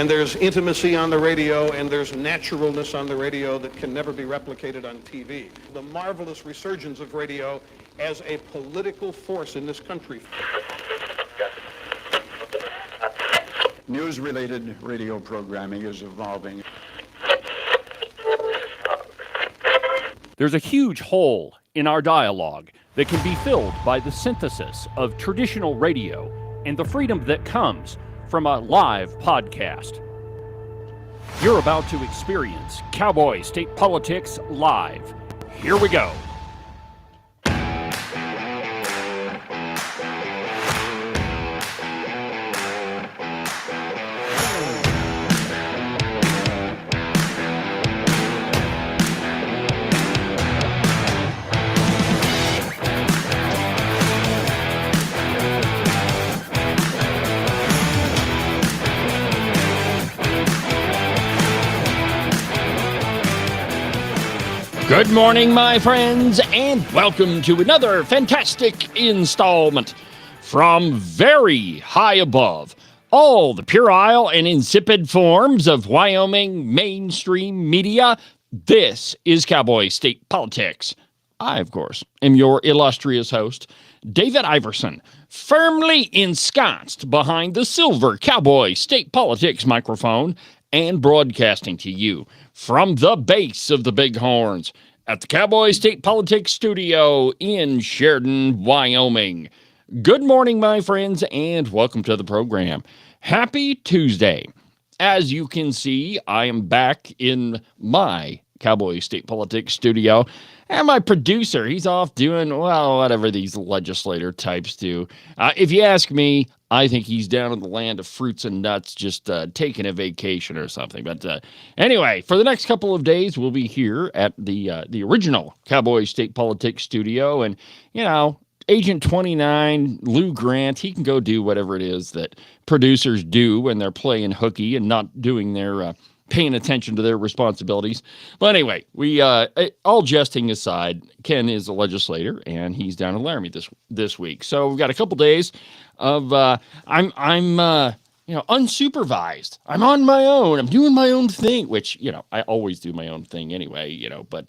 And there's intimacy on the radio, and there's naturalness on the radio that can never be replicated on TV. The marvelous resurgence of radio as a political force in this country. News-related radio programming is evolving. There's a huge hole in our dialogue that can be filled by the synthesis of traditional radio and the freedom that comes from a live podcast. You're about to experience Cowboy State Politics live. Here we go. Good morning, my friends, and welcome to another fantastic installment from very high above all the puerile and insipid forms of Wyoming mainstream media. This is Cowboy State Politics. I, of course, am your illustrious host, David Iverson, firmly ensconced behind the silver Cowboy State Politics microphone and broadcasting to you from the base of the Bighorns at the Cowboy State Politics Studio in Sheridan, Wyoming. Good morning, my friends, and welcome to the program. Happy Tuesday. As you can see, I am back in my Cowboy State Politics Studio, and my producer, he's off doing, well, whatever these legislator types do. If you ask me, I think he's down in the land of fruits and nuts, just taking a vacation or something. But anyway, for the next couple of days, we'll be here at the original Cowboy State Politics Studio. And, you know, Agent 29, Lou Grant, he can go do whatever it is that producers do when they're playing hooky and not doing their paying attention to their responsibilities. But anyway, we all jesting aside, Ken is a legislator, and he's down in Laramie this week. So we've got a couple days of I'm unsupervised. I'm on my own. I'm doing my own thing, which, you know, I always do my own thing anyway, you know. But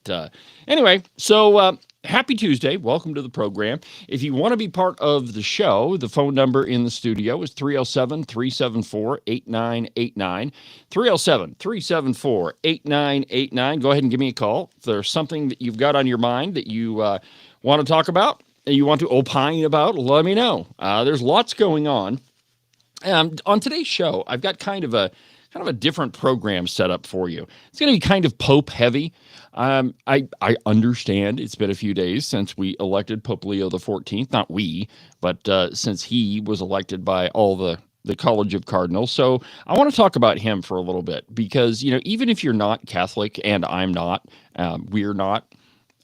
anyway, so happy Tuesday. Welcome to the program. If you want to be part of the show, the phone number in the studio is 307-374-8989. 307-374-8989. Go ahead and give me a call. If there's something that you've got on your mind that you want to talk about and you want to opine about, let me know. There's lots going on. On today's show, I've got kind of a different program set up for you. It's going to be kind of Pope heavy. I understand it's been a few days since we elected Pope Leo XIV. Not we, but since he was elected by all the College of Cardinals. So I want to talk about him for a little bit because, you know, even if you're not Catholic, and I'm not, we're not,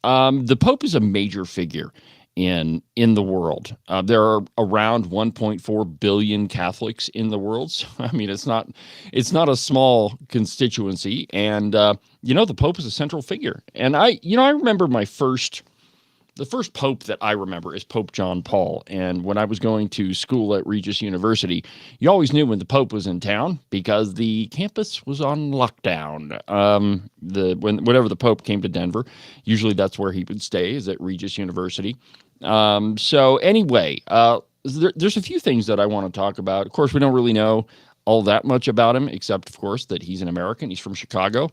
the Pope is a major figure in the world. There are around 1.4 billion Catholics in the world. So, I mean, it's not a small constituency. And, you know, the Pope is a central figure. And I remember the first Pope that I remember is Pope John Paul. And when I was going to school at Regis University, you always knew when the Pope was in town because the campus was on lockdown. Whenever the Pope came to Denver, usually that's where he would stay, is at Regis University. So anyway, there's a few things that I want to talk about. Of course, we don't really know all that much about him, except, of course, that he's an American. He's from Chicago.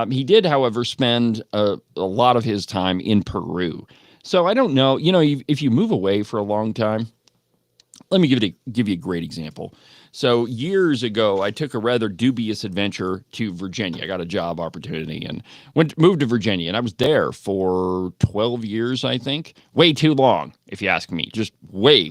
He did, however, spend a lot of his time in Peru. So I don't know, you know, if you move away for a long time, let me give you a great example. So years ago, I took a rather dubious adventure to Virginia. I got a job opportunity and moved to Virginia, and I was there for 12 years, I think. Way too long, if you ask me. Just way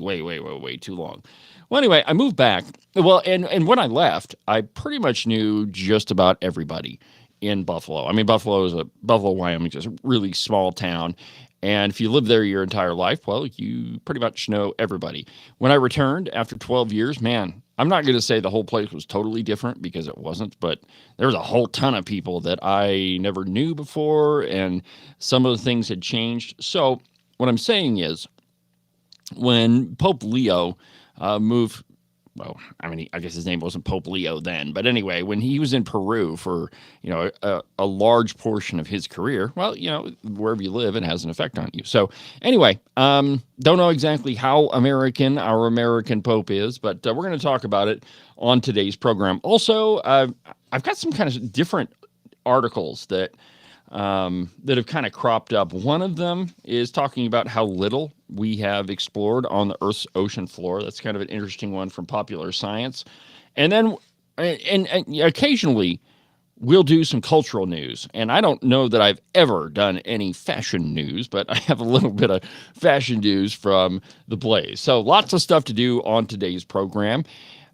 too long. Well, anyway, I moved back. Well, and when I left, I pretty much knew just about everybody in Buffalo. I mean, Buffalo, Wyoming is a really small town. And if you live there your entire life, well, you pretty much know everybody. When I returned after 12 years, man, I'm not going to say the whole place was totally different because it wasn't, but there was a whole ton of people that I never knew before, and some of the things had changed. So what I'm saying is when Pope Leo moved well, I mean, I guess his name wasn't Pope Leo then, but anyway, when he was in Peru for, a large portion of his career, well, wherever you live, it has an effect on you. So anyway, don't know exactly how American our American Pope is, but we're going to talk about it on today's program. Also, I've got some kind of different articles that have kind of cropped up. One of them is talking about how little we have explored on the Earth's ocean floor. That's kind of an interesting one from Popular Science. And then, and occasionally, we'll do some cultural news. And I don't know that I've ever done any fashion news, but I have a little bit of fashion news from the Blaze. So lots of stuff to do on today's program.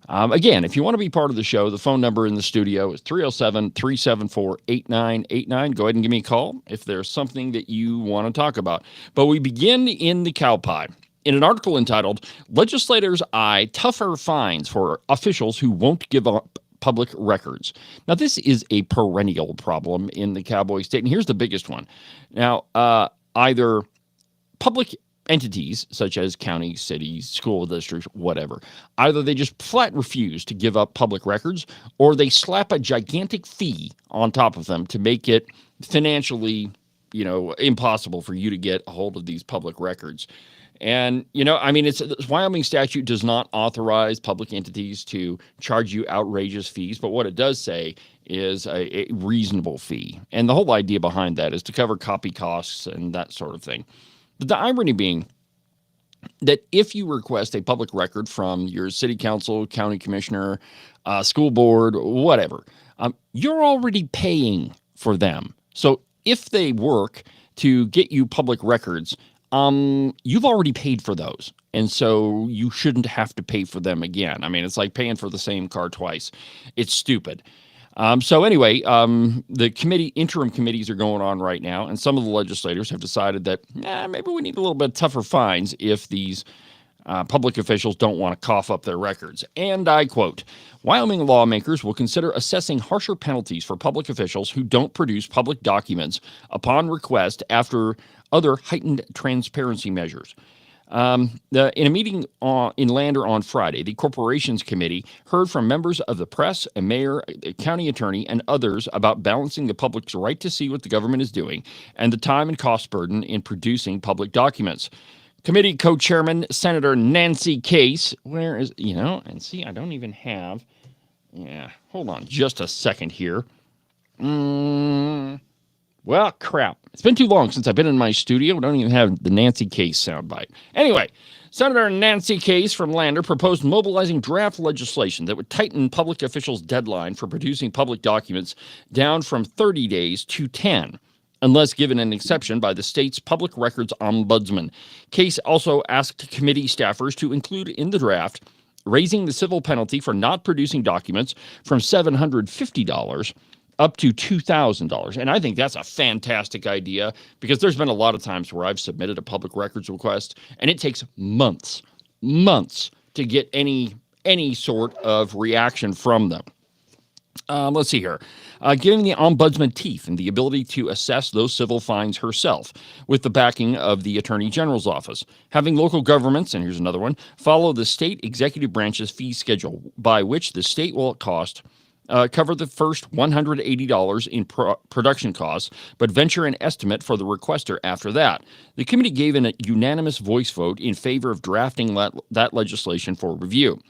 Again, if you want to be part of the show, the phone number in the studio is 307-374-8989. Go ahead and give me a call if there's something that you want to talk about. But we begin in the cow pie. In an article entitled, Legislators Eye Tougher Fines for Officials Who Won't Give Up Public Records. Now, this is a perennial problem in the Cowboy state, and here's the biggest one. Now, either public entities such as counties, cities, school districts, whatever, either they just flat refuse to give up public records, or they slap a gigantic fee on top of them to make it financially, impossible for you to get a hold of these public records. And, this Wyoming statute does not authorize public entities to charge you outrageous fees, but what it does say is a reasonable fee. And the whole idea behind that is to cover copy costs and that sort of thing. But the irony being that if you request a public record from your city council, county commissioner, school board, whatever, you're already paying for them. So if they work to get you public records, you've already paid for those. And so you shouldn't have to pay for them again. I mean, it's like paying for the same car twice. It's stupid. So anyway, the interim committees are going on right now, and some of the legislators have decided that maybe we need a little bit tougher fines if these public officials don't want to cough up their records. And I quote, Wyoming lawmakers will consider assessing harsher penalties for public officials who don't produce public documents upon request after other heightened transparency measures. In a meeting in Lander on Friday, the Corporations Committee heard from members of the press, a mayor, a county attorney, and others about balancing the public's right to see what the government is doing and the time and cost burden in producing public documents. Committee co-chairman Senator Nancy Case, and see, I don't even have, hold on just a second here. Well, crap. It's been too long since I've been in my studio. I don't even have the Nancy Case soundbite. Anyway, Senator Nancy Case from Lander proposed mobilizing draft legislation that would tighten public officials' deadline for producing public documents down from 30 days to 10, unless given an exception by the state's public records ombudsman. Case also asked committee staffers to include in the draft raising the civil penalty for not producing documents from $750 up to $2,000. And I think that's a fantastic idea because there's been a lot of times where I've submitted a public records request and it takes months to get any sort of reaction from them. Let's see here. Giving the ombudsman teeth and the ability to assess those civil fines herself with the backing of the Attorney General's office. Having local governments, and here's another one, follow the state executive branch's fee schedule by which the state will cover the first $180 in production costs, but venture an estimate for the requester after that. The committee gave a unanimous voice vote in favor of drafting that legislation for review.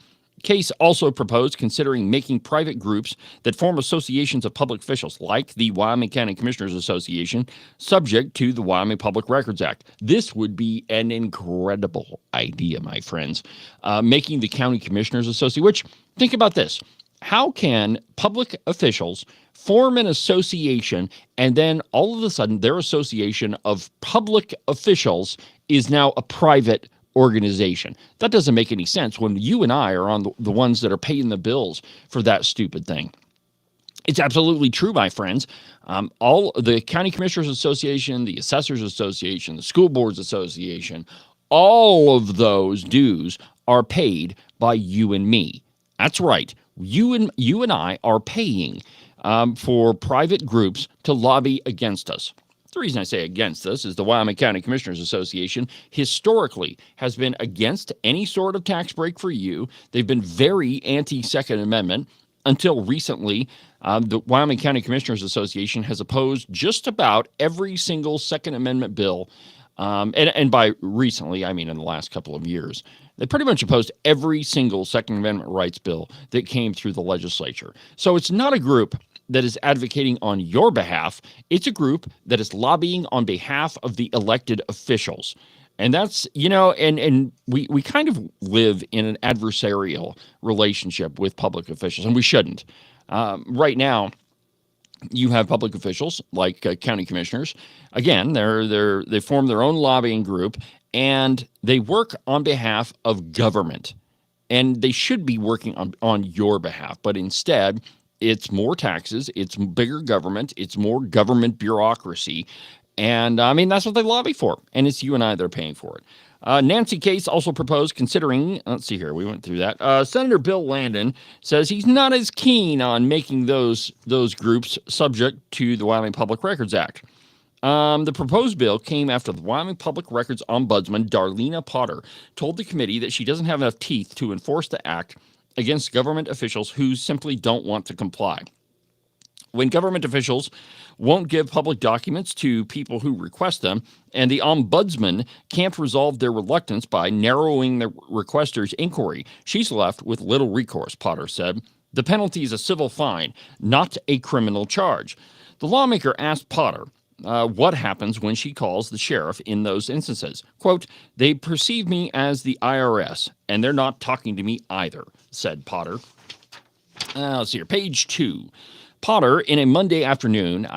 Case also proposed considering making private groups that form associations of public officials, like the Wyoming County Commissioners Association, subject to the Wyoming Public Records Act. This would be an incredible idea, my friends. Making the County Commissioners Association, which, think about this. How can public officials form an association and then all of a sudden their association of public officials is now a private organization? That doesn't make any sense when you and I are on the ones that are paying the bills for that stupid thing. It's absolutely true, my friends. All the County Commissioners Association, the Assessors Association, the School Boards Association, all of those dues are paid by you and me. That's right. You and I are paying for private groups to lobby against us. The reason I say against this is the Wyoming County Commissioners Association historically has been against any sort of tax break for you. They've been very anti-Second Amendment until recently. The Wyoming County Commissioners Association has opposed just about every single Second Amendment bill. And by recently, I mean in the last couple of years. They pretty much opposed every single Second Amendment rights bill that came through the legislature. So it's not a group that is advocating on your behalf. It's a group that is lobbying on behalf of the elected officials. And that's, and we kind of live in an adversarial relationship with public officials, and we shouldn't. Right now, you have public officials like county commissioners. Again, they form their own lobbying group, and they work on behalf of government. And they should be working on your behalf, but instead, it's more taxes, it's bigger government, it's more government bureaucracy. And I mean, that's what they lobby for. And it's you and I that are paying for it. Nancy Case also proposed considering, let's see here, we went through that. Senator Bill Landon says he's not as keen on making those groups subject to the Wyoming Public Records Act. The proposed bill came after the Wyoming Public Records Ombudsman, Darlena Potter, told the committee that she doesn't have enough teeth to enforce the act against government officials who simply don't want to comply. When government officials won't give public documents to people who request them, and the ombudsman can't resolve their reluctance by narrowing the requester's inquiry, she's left with little recourse, Potter said. The penalty is a civil fine, not a criminal charge. The lawmaker asked Potter what happens when she calls the sheriff in those instances. Quote, they perceive me as the IRS, and they're not talking to me either, said Potter. Let's see here, page 2. Potter, in a Monday afternoon,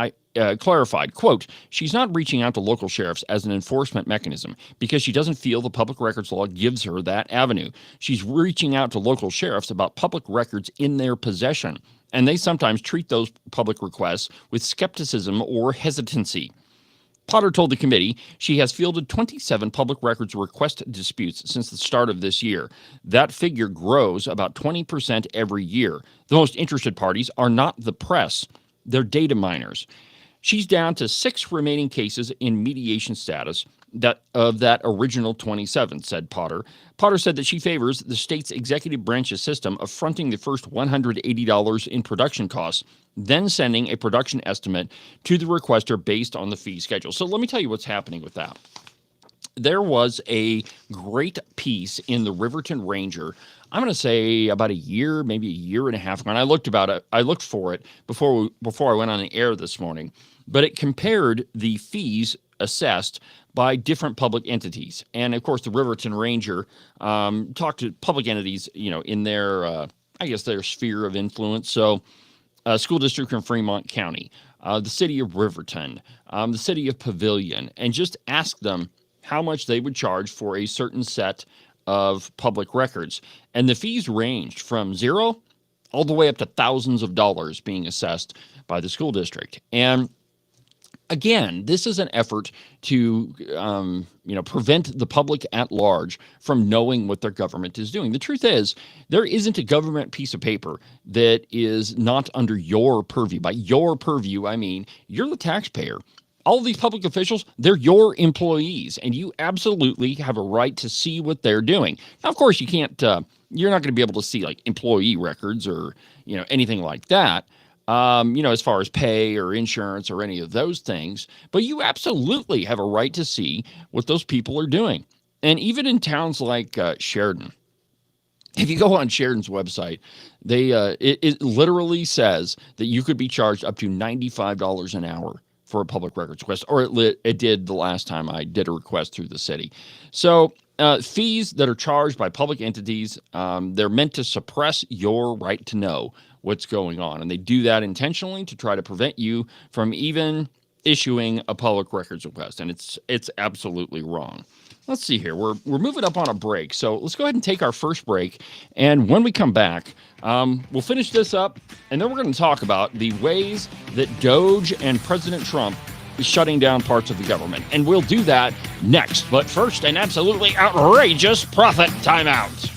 clarified, quote, she's not reaching out to local sheriffs as an enforcement mechanism because she doesn't feel the public records law gives her that avenue. She's reaching out to local sheriffs about public records in their possession, and they sometimes treat those public requests with skepticism or hesitancy. Potter told the committee she has fielded 27 public records request disputes since the start of this year. That figure grows about 20% every year. The most interested parties are not the press, they're data miners. She's down to 6 remaining cases in mediation status of that original 27, said Potter. Potter said that she favors the state's executive branch's system of fronting the first $180 in production costs, then sending a production estimate to the requester based on the fee schedule. So let me tell you what's happening with that. There was a great piece in the Riverton Ranger, I'm going to say about a year, maybe a year and a half ago, and I looked for it before I went on the air this morning, but it compared the fees assessed by different public entities. And of course, the Riverton Ranger talked to public entities, in their, their sphere of influence. So school district in Fremont County, the city of Riverton, the city of Pavilion, and just ask them how much they would charge for a certain set of public records. And the fees ranged from $0 all the way up to thousands of dollars being assessed by the school district. And again, this is an effort to, prevent the public at large from knowing what their government is doing. The truth is, there isn't a government piece of paper that is not under your purview. By your purview, I mean you're the taxpayer. All of these public officials, they're your employees, and you absolutely have a right to see what they're doing. Now, of course, you can't. You're not going to be able to see like employee records or anything like that. As far as pay or insurance or any of those things, but you absolutely have a right to see what those people are doing. And even in towns like Sheridan, if you go on Sheridan's website, it literally says that you could be charged up to $95 an hour for a public records request, or it did the last time I did a request through the city. So fees that are charged by public entities, they're meant to suppress your right to know what's going on. And they do that intentionally to try to prevent you from even issuing a public records request. And it's absolutely wrong. Let's see here. We're moving up on a break. So let's go ahead and take our first break. And when we come back, we'll finish this up. And then we're going to talk about the ways that Doge and President Trump is shutting down parts of the government. And we'll do that next. But first, an absolutely outrageous profit timeout.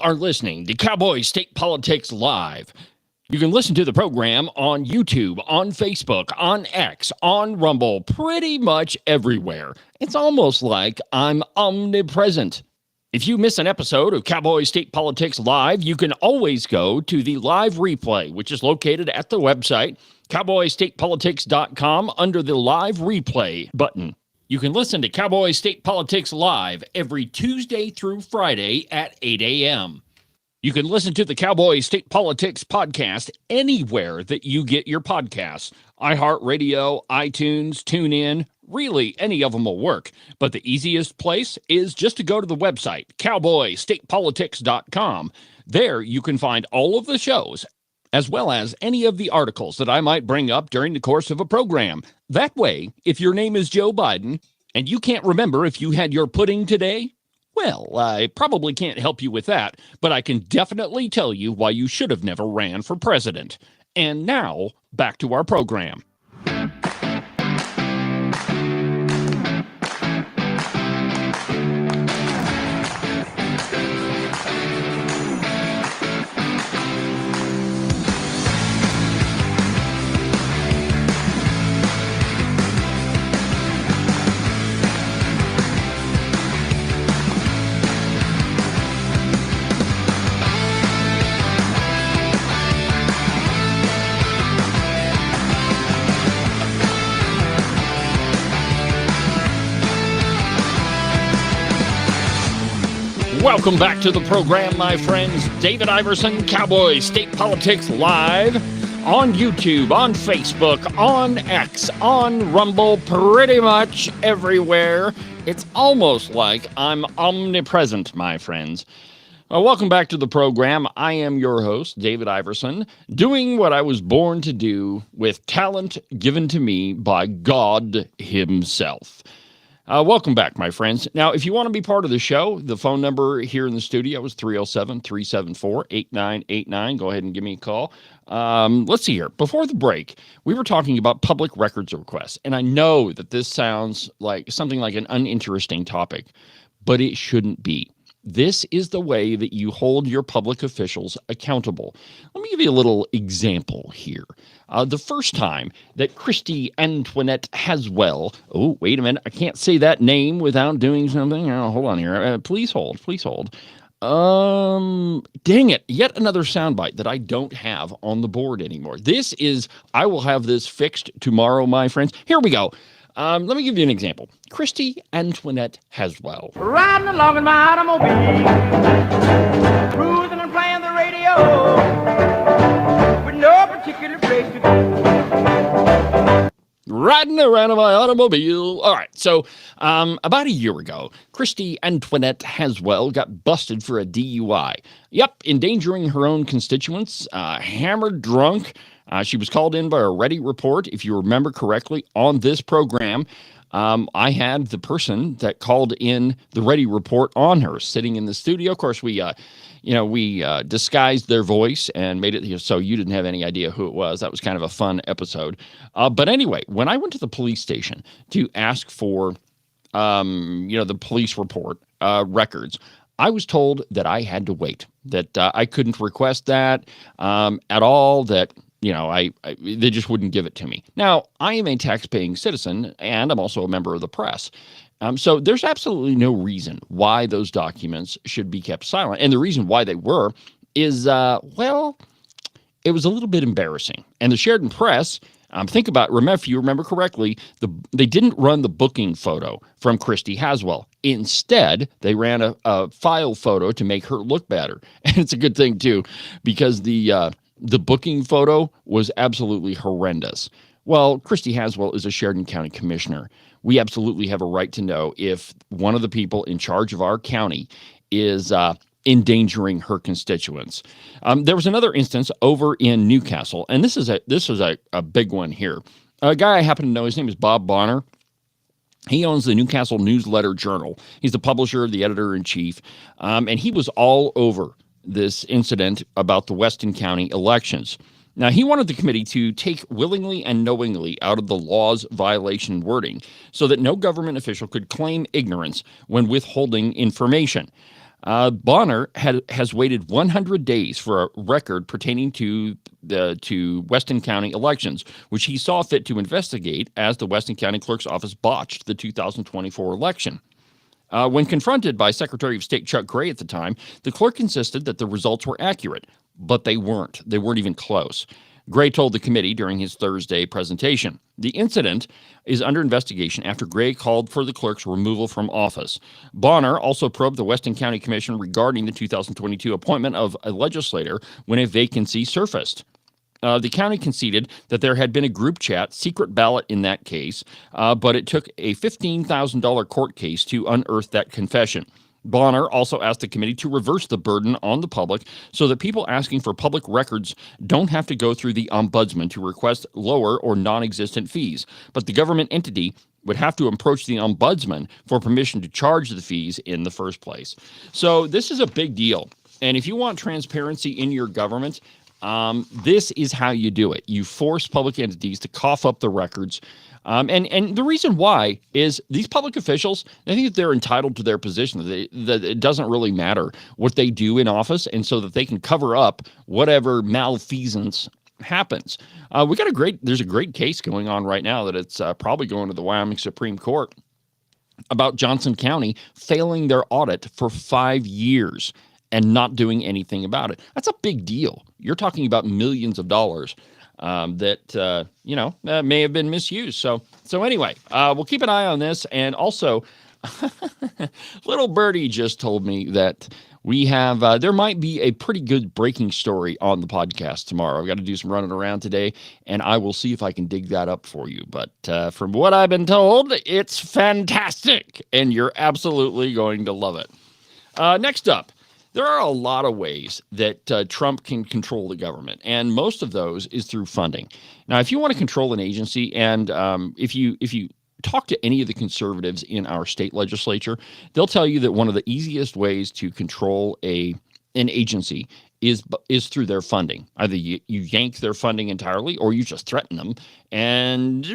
are listening to Cowboy State Politics Live. You can listen to the program on YouTube, on Facebook, on X, on Rumble, pretty much everywhere. It's almost like I'm omnipresent. If you miss an episode of Cowboy State Politics Live, you can always go to the live replay, which is located at the website, cowboystatepolitics.com, under the live replay button. You can listen to Cowboy State Politics Live every Tuesday through Friday at 8 a.m. You can listen to the Cowboy State Politics podcast anywhere that you get your podcasts. iHeartRadio, iTunes, TuneIn, really any of them will work. But the easiest place is just to go to the website, cowboystatepolitics.com. There you can find all of the shows, as well as any of the articles that I might bring up during the course of a program. That way, if your name is Joe Biden and you can't remember if you had your pudding today, well, I probably can't help you with that, but I can definitely tell you why you should have never ran for president. And now, back to our program. Welcome back to the program, my friends. David Iverson, Cowboy State Politics Live, on YouTube, on Facebook, on X, on Rumble, pretty much everywhere. It's almost like I'm omnipresent, my friends. Welcome back to the program. I am your host, David Iverson, doing what I was born to do with talent given to me by God himself. Welcome back, my friends. Now, if you want to be part of the show, the phone number here in the studio is 307-374-8989. Go ahead and give me a call. Let's see here. Before the break, we were talking about public records requests, and I know that this sounds like something like an uninteresting topic, but it shouldn't be. This is the way that you hold your public officials accountable. Let me give you a little example here. The first time that Christy Antoinette Haswell, oh, wait a minute, I can't say that name without doing something. Oh, hold on here. Please hold. Dang it, yet another soundbite that I don't have on the board anymore. I will have this fixed tomorrow, my friends. Here we go. Let me give you an example. Christy Antoinette Haswell. Riding along in my automobile, cruising and playing the radio, with no particular place to go. Riding around in my automobile. All right, so about a year ago, Christy Antoinette Haswell got busted for a DUI. Yep, endangering her own constituents, hammered drunk. She was called in by a Ready report, if you remember correctly, on this program. I had the person that called in the Ready report on her sitting in the studio. Of course, we disguised their voice and made it so you didn't have any idea who it was. That was kind of a fun episode. But anyway, when I went to the police station to ask for, the police report records, I was told that I had to wait, that I couldn't request that at all, that they just wouldn't give it to me. Now, I am a tax-paying citizen, and I'm also a member of the press. So there's absolutely no reason why those documents should be kept silent. And the reason why they were is, it was a little bit embarrassing. And the Sheridan Press, if you remember correctly, they didn't run the booking photo from Christy Haswell. Instead, they ran a file photo to make her look better. And it's a good thing, too, because the booking photo was absolutely horrendous. Well, Christy Haswell is a Sheridan County commissioner. We absolutely have a right to know if one of the people in charge of our county is endangering her constituents. There was another instance over in Newcastle, and this is a big one here. A guy I happen to know, his name is Bob Bonner. He owns the Newcastle Newsletter Journal. He's the publisher, the editor-in-chief, and he was all over this incident about the Weston County elections. Now, he wanted the committee to take willingly and knowingly out of the law's violation wording so that no government official could claim ignorance when withholding information. Bonner has waited 100 days for a record pertaining to Weston County elections, which he saw fit to investigate as the Weston County Clerk's Office botched the 2024 election. When confronted by Secretary of State Chuck Gray at the time, the clerk insisted that the results were accurate, but they weren't. They weren't even close. Gray told the committee during his Thursday presentation. The incident is under investigation after Gray called for the clerk's removal from office. Bonner also probed the Weston County Commission regarding the 2022 appointment of a legislator when a vacancy surfaced. The county conceded that there had been a group chat secret ballot in that case, but it took a $15,000 court case to unearth that confession. Bonner also asked the committee to reverse the burden on the public so that people asking for public records don't have to go through the ombudsman to request lower or non-existent fees, but the government entity would have to approach the ombudsman for permission to charge the fees in the first place. So this is a big deal. And if you want transparency in your government, this is how you do it. You force public entities to cough up the records. And the reason why is these public officials, I think that they're entitled to their position, that it doesn't really matter what they do in office, and so that they can cover up whatever malfeasance happens. There's a great case going on right now that it's probably going to the Wyoming Supreme Court about Johnson County failing their audit for 5 years and not doing anything about it. That's a big deal. You're talking about millions of dollars that may have been misused. So anyway, we'll keep an eye on this. And also, little birdie just told me that we have there might be a pretty good breaking story on the podcast tomorrow. I've got to do some running around today, and I will see if I can dig that up for you. But from what I've been told, it's fantastic, and you're absolutely going to love it. Next up. There are a lot of ways that Trump can control the government, and most of those is through funding. Now, if you want to control an agency, and if you talk to any of the conservatives in our state legislature, they'll tell you that one of the easiest ways to control an agency is through their funding. Either you yank their funding entirely, or you just threaten them, and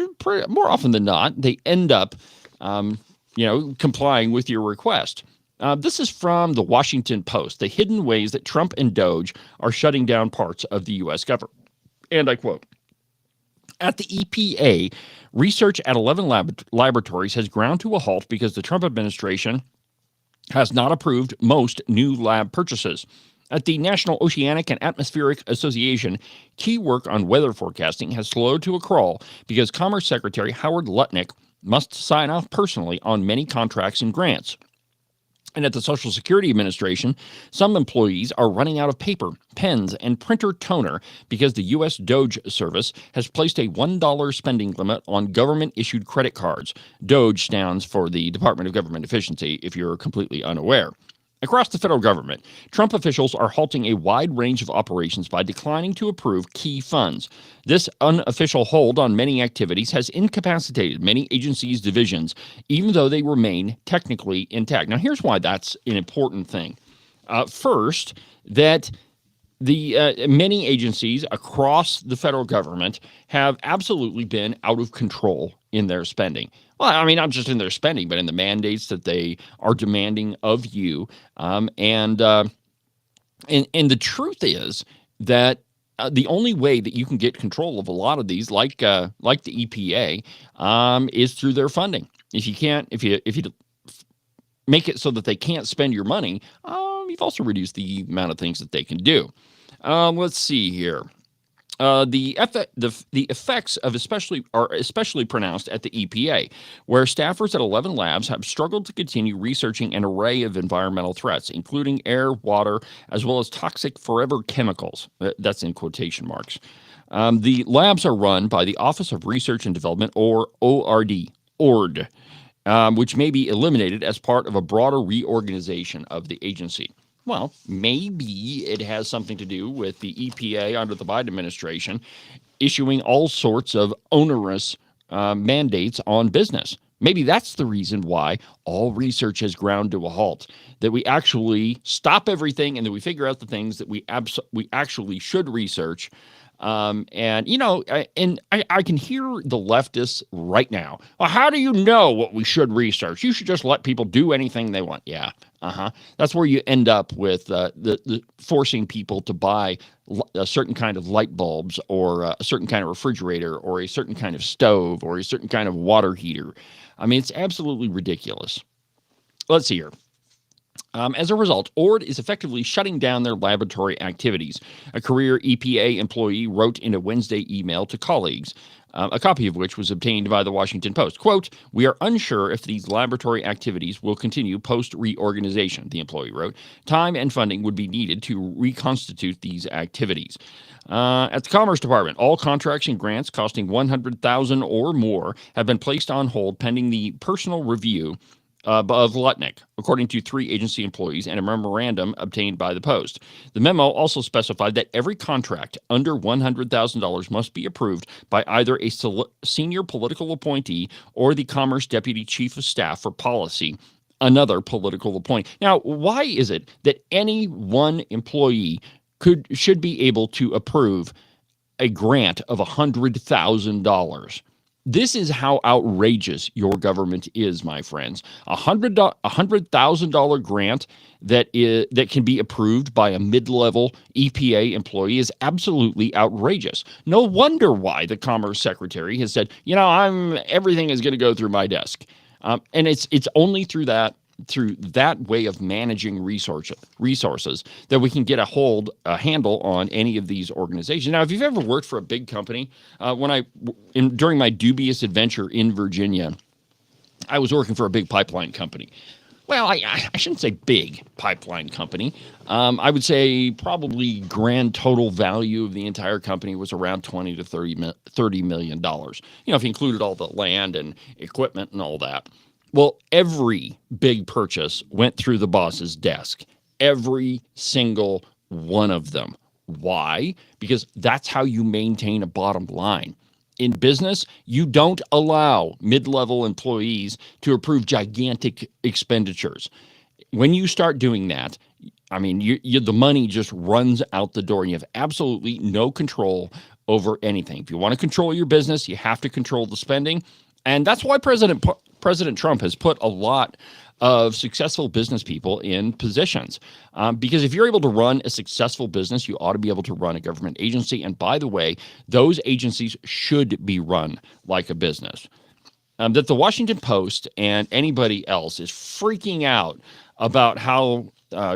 more often than not, they end up, complying with your request. This is from the Washington Post, the hidden ways that Trump and Doge are shutting down parts of the U.S. government. And I quote, at the EPA, research at 11 laboratories has ground to a halt because the Trump administration has not approved most new lab purchases. At the National Oceanic and Atmospheric Association, key work on weather forecasting has slowed to a crawl because Commerce Secretary Howard Lutnick must sign off personally on many contracts and grants. And at the Social Security Administration, some employees are running out of paper, pens, and printer toner because the U.S. Doge service has placed a $1 spending limit on government-issued credit cards. Doge stands for the Department of Government Efficiency, if you're completely unaware. Across the federal government, Trump officials are halting a wide range of operations by declining to approve key funds. This unofficial hold on many activities has incapacitated many agencies' divisions, even though they remain technically intact. Now, here's why that's an important thing. First, that the many agencies across the federal government have absolutely been out of control in their spending. Well, I mean, not just in their spending, but in the mandates that they are demanding of you. And the truth is that the only way that you can get control of a lot of these, like the EPA, is through their funding. If you make it so that they can't spend your money, you've also reduced the amount of things that they can do. Let's see here. The effects are especially pronounced at the EPA, where staffers at 11 labs have struggled to continue researching an array of environmental threats, including air, water, as well as toxic forever chemicals. That's in quotation marks. The labs are run by the Office of Research and Development, or ORD, which may be eliminated as part of a broader reorganization of the agency. Well, maybe it has something to do with the EPA under the Biden administration issuing all sorts of onerous mandates on business. Maybe that's the reason why all research has ground to a halt, that we actually stop everything and that we figure out the things that we actually should research And, I can hear the leftists right now. Well, how do you know what we should research? You should just let people do anything they want. Yeah. That's where you end up with the forcing people to buy a certain kind of light bulbs or a certain kind of refrigerator or a certain kind of stove or a certain kind of water heater. I mean, it's absolutely ridiculous. Let's see here. As a result, Ord is effectively shutting down their laboratory activities. A career EPA employee wrote in a Wednesday email to colleagues, a copy of which was obtained by the Washington Post. Quote, "We are unsure if these laboratory activities will continue post-reorganization," the employee wrote. "Time and funding would be needed to reconstitute these activities." At the Commerce Department, all contracts and grants costing $100,000 or more have been placed on hold pending the personal review of Lutnick, according to 3 agency employees and a memorandum obtained by the Post. The memo also specified that every contract under $100,000 must be approved by either a senior political appointee or the Commerce Deputy Chief of Staff for Policy, another political appointee. Now, why is it that any one employee should be able to approve a grant of $100,000? This is how outrageous your government is, my friends. $100,000 grant that can be approved by a mid-level EPA employee is absolutely outrageous. No wonder why the Commerce Secretary has said, everything is going to go through my desk, and it's only through that way of managing resources that we can get a handle on any of these organizations. Now, if you've ever worked for a big company, during my dubious adventure in Virginia, I was working for a big pipeline company. Well, I shouldn't say big pipeline company. I would say probably grand total value of the entire company was around $20 to $30 million. If you included all the land and equipment and all that. Well, every big purchase went through the boss's desk. Every single one of them. Why? Because that's how you maintain a bottom line. In business, you don't allow mid-level employees to approve gigantic expenditures. When you start doing that, the money just runs out the door and you have absolutely no control over anything. If you want to control your business, you have to control the spending. And that's why President Trump has put a lot of successful business people in positions. Because if you're able to run a successful business, you ought to be able to run a government agency. And by the way, those agencies should be run like a business. That the Washington Post and anybody else is freaking out about how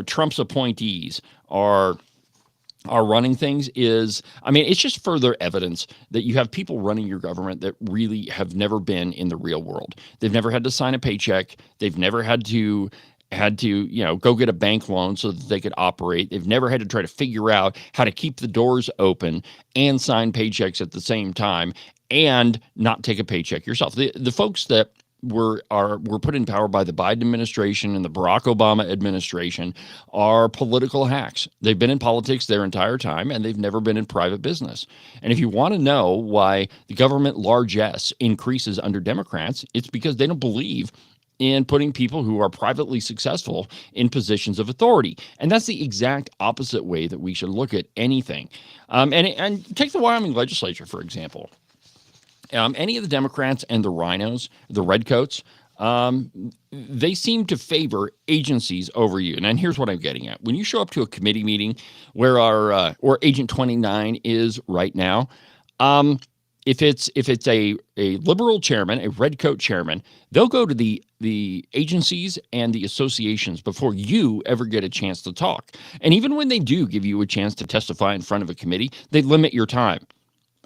Trump's appointees are running things is, it's just further evidence that you have people running your government that really have never been in the real world. They've never had to sign a paycheck. They've never had to go get a bank loan so that they could operate. They've never had to try to figure out how to keep the doors open and sign paychecks at the same time and not take a paycheck yourself. The folks that were put in power by the Biden administration and the Barack Obama administration are political hacks. They've been in politics their entire time, and they've never been in private business. And if you want to know why the government largesse increases under Democrats, it's because they don't believe in putting people who are privately successful in positions of authority. And that's the exact opposite way that we should look at anything. And take the Wyoming legislature, for example. Any of the Democrats and the rhinos, the redcoats, they seem to favor agencies over you. And here's what I'm getting at. When you show up to a committee meeting where or Agent 29 is right now, if it's a liberal chairman, a redcoat chairman, they'll go to the agencies and the associations before you ever get a chance to talk. And even when they do give you a chance to testify in front of a committee, they limit your time.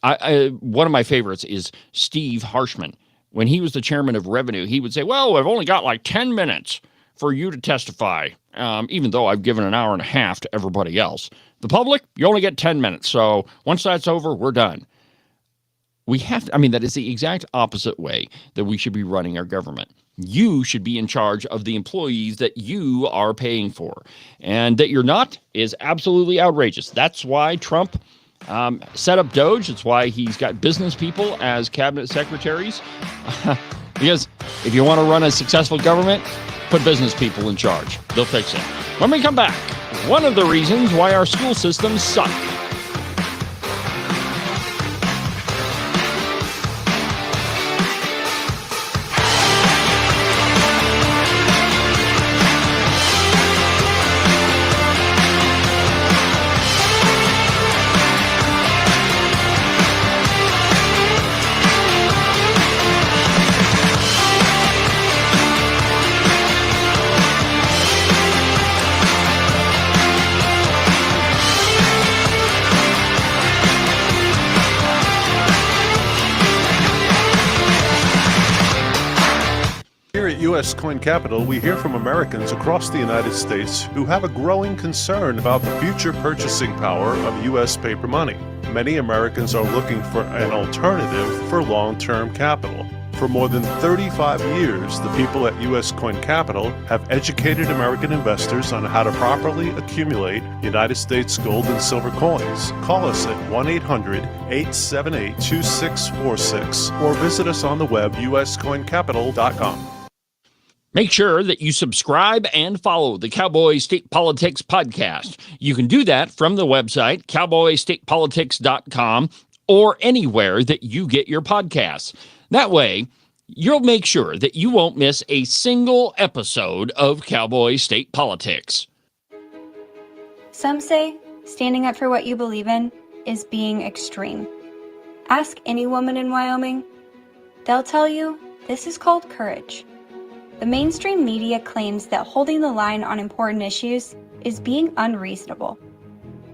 One of my favorites is Steve Harshman. When he was the chairman of Revenue, he would say, well, I've only got like 10 minutes for you to testify, even though I've given an hour and a half to everybody else. The public, you only get 10 minutes. So once that's over, we're done. That is the exact opposite way that we should be running our government. You should be in charge of the employees that you are paying for. And that you're not is absolutely outrageous. That's why Trump set up Doge. It's why he's got business people as cabinet secretaries. Because if you want to run a successful government, put business people in charge. They'll fix it. When we come back, one of the reasons why our school systems suck. U.S. Coin Capital, we hear from Americans across the United States who have a growing concern about the future purchasing power of U.S. paper money. Many Americans are looking for an alternative for long-term capital. For more than 35 years, the people at U.S. Coin Capital have educated American investors on how to properly accumulate United States gold and silver coins. Call us at 1-800-878-2646 or visit us on the web, uscoincapital.com. Make sure that you subscribe and follow the Cowboy State Politics podcast. You can do that from the website, cowboystatepolitics.com, or anywhere that you get your podcasts. That way, you'll make sure that you won't miss a single episode of Cowboy State Politics. Some say standing up for what you believe in is being extreme. Ask any woman in Wyoming. They'll tell you this is called courage. The mainstream media claims that holding the line on important issues is being unreasonable.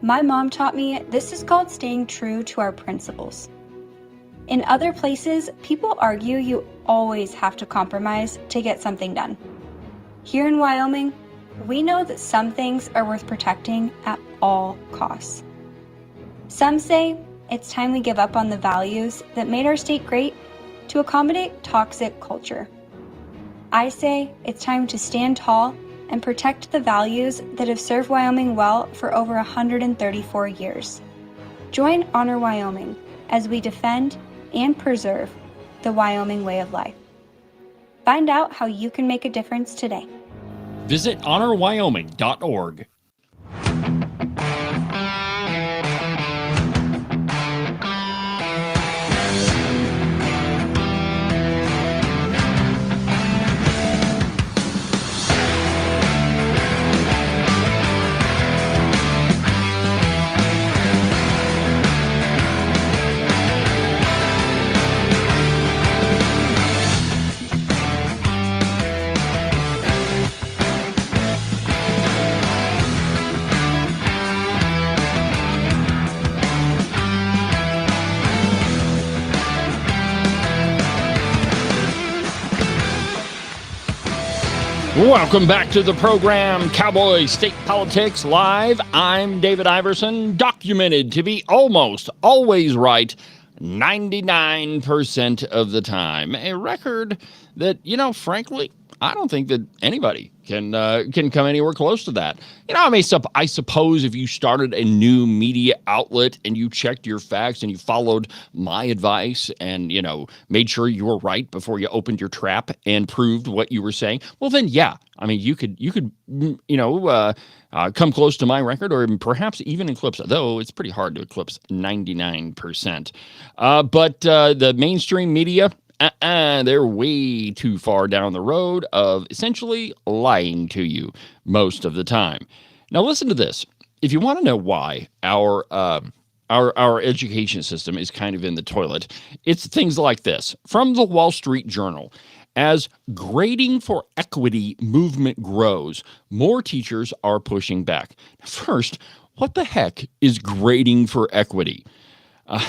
My mom taught me this is called staying true to our principles. In other places, people argue you always have to compromise to get something done. Here in Wyoming, we know that some things are worth protecting at all costs. Some say it's time we give up on the values that made our state great to accommodate toxic culture. I say it's time to stand tall and protect the values that have served Wyoming well for over 134 years. Join Honor Wyoming as we defend and preserve the Wyoming way of life. Find out how you can make a difference today. Visit honorwyoming.org. Welcome back to the program, Cowboy State Politics Live. I'm David Iverson, documented to be almost always right 99% of the time. A record that, frankly, I don't think that anybody can come anywhere close to that. I suppose if you started a new media outlet and you checked your facts and you followed my advice and, made sure you were right before you opened your trap and proved what you were saying, well, then, yeah. I mean, you could come close to my record or perhaps even eclipse it, though it's pretty hard to eclipse 99%. But the mainstream media, they're way too far down the road of essentially lying to you most of the time. Now, listen to this. If you want to know why our education system is kind of in the toilet, it's things like this. From the Wall Street Journal, as grading for equity movement grows, more teachers are pushing back. First, what the heck is grading for equity? All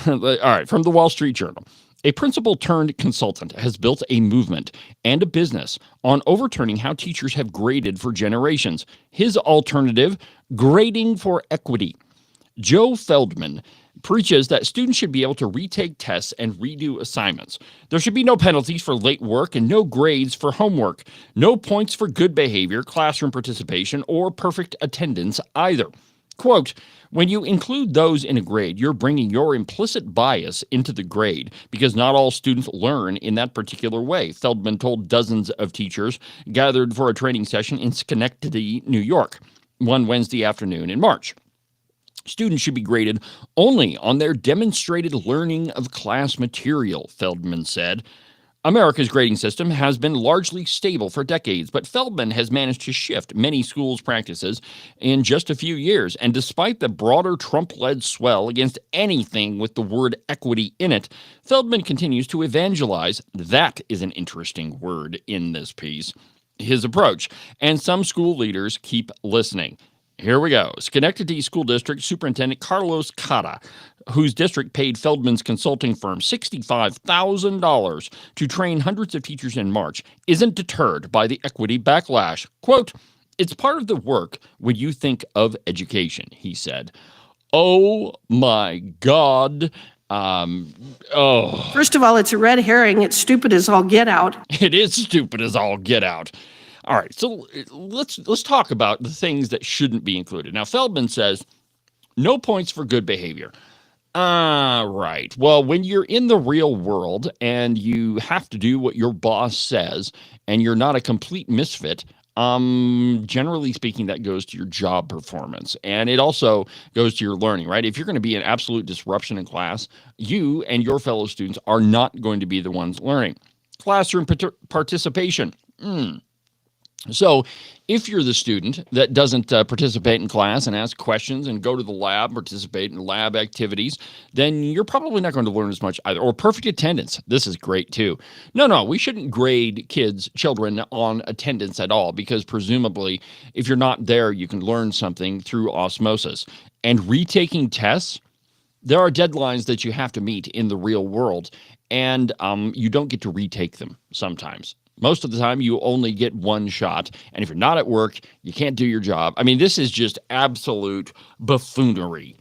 right, from the Wall Street Journal. A principal turned consultant has built a movement and a business on overturning how teachers have graded for generations. His alternative, grading for equity. Joe Feldman preaches that students should be able to retake tests and redo assignments. There should be no penalties for late work and no grades for homework. No points for good behavior, classroom participation, or perfect attendance either. Quote, when you include those in a grade, you're bringing your implicit bias into the grade because not all students learn in that particular way, Feldman told dozens of teachers gathered for a training session in Schenectady, New York, one Wednesday afternoon in March. Students should be graded only on their demonstrated learning of class material, Feldman said. America's grading system has been largely stable for decades, but Feldman has managed to shift many schools' practices in just a few years. And despite the broader Trump-led swell against anything with the word equity in it, Feldman continues to evangelize. That is an interesting word in this piece. His approach. And some school leaders keep listening. Here we go. Schenectady School District Superintendent Carlos Cara, whose district paid Feldman's consulting firm $65,000 to train hundreds of teachers in March, isn't deterred by the equity backlash. Quote, "It's part of the work when you think of education," he said. Oh my God. First of all, it's a red herring. It's stupid as all get out. It is stupid as all get out. All right, so let's talk about the things that shouldn't be included. Now, Feldman says no points for good behavior. Right. Well, when you're in the real world and you have to do what your boss says and you're not a complete misfit, generally speaking, that goes to your job performance. And it also goes to your learning, right? If you're going to be an absolute disruption in class, you and your fellow students are not going to be the ones learning. Classroom participation. So if you're the student that doesn't participate in class and ask questions and go to the lab, participate in lab activities, then you're probably not going to learn as much either. Or perfect attendance. This is great too. No, we shouldn't grade children on attendance at all, because presumably if you're not there, you can learn something through osmosis. And retaking tests, there are deadlines that you have to meet in the real world, and you don't get to retake them sometimes. Most of the time, you only get one shot. And if you're not at work, you can't do your job. I mean, this is just absolute buffoonery.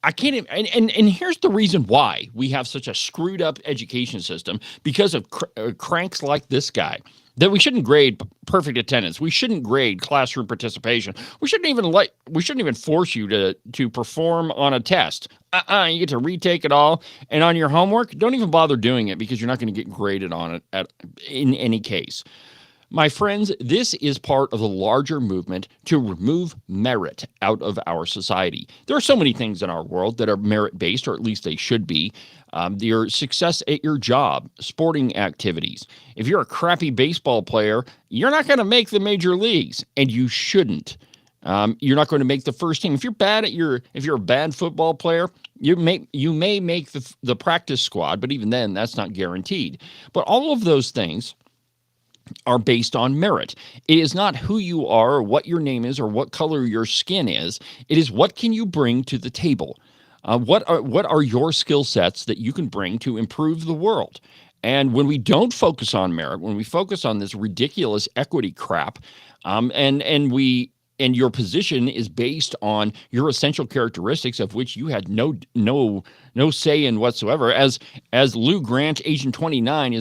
I can't even, and here's the reason why we have such a screwed up education system, because of cranks like this guy. That we shouldn't grade perfect attendance. We shouldn't grade classroom participation. We shouldn't even force you to perform on a test. You get to retake it all, and on your homework, don't even bother doing it, because you're not going to get graded on it in any case. My friends, this is part of the larger movement to remove merit out of our society. There are so many things in our world that are merit-based, or at least they should be. Your success at your job, sporting activities. If you're a crappy baseball player, you're not going to make the major leagues, and you shouldn't. You're not going to make the first team. If you're a bad football player, you may make the practice squad, but even then, that's not guaranteed. But all of those things are based on merit. It is not who you are, or what your name is, or what color your skin is. It is what can you bring to the table. What are your skill sets that you can bring to improve the world? And when we don't focus on merit, when we focus on this ridiculous equity crap, and your position is based on your essential characteristics, of which you had no say in whatsoever, as Lou Grant, Agent 29,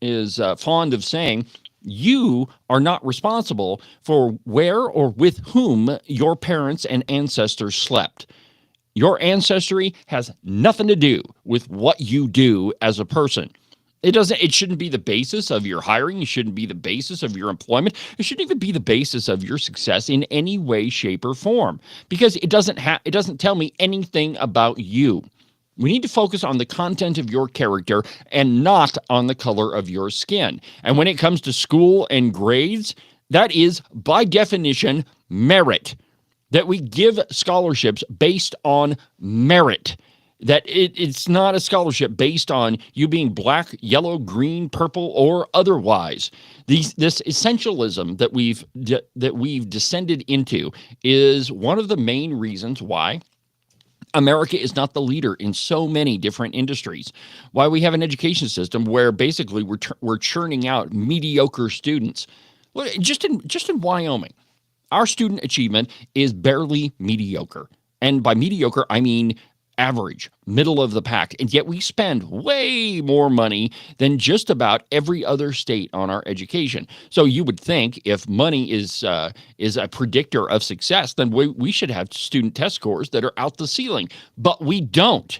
is fond of saying, you are not responsible for where or with whom your parents and ancestors slept. Your ancestry has nothing to do with what you do as a person. It shouldn't be the basis of your hiring. It shouldn't be the basis of your employment. It shouldn't even be the basis of your success in any way, shape, or form, because it doesn't tell me anything about you. We need to focus on the content of your character and not on the color of your skin. And when it comes to school and grades, that is, by definition, merit. That we give scholarships based on merit. That it's not a scholarship based on you being black, yellow, green, purple, or otherwise. This essentialism that we've descended into is one of the main reasons why America is not the leader in so many different industries. Why we have an education system where basically we're churning out mediocre students. Look, just in Wyoming, our student achievement is barely mediocre. And by mediocre, I mean average, middle of the pack. And yet we spend way more money than just about every other state on our education. So you would think if money is a predictor of success, then we should have student test scores that are out the ceiling. But we don't,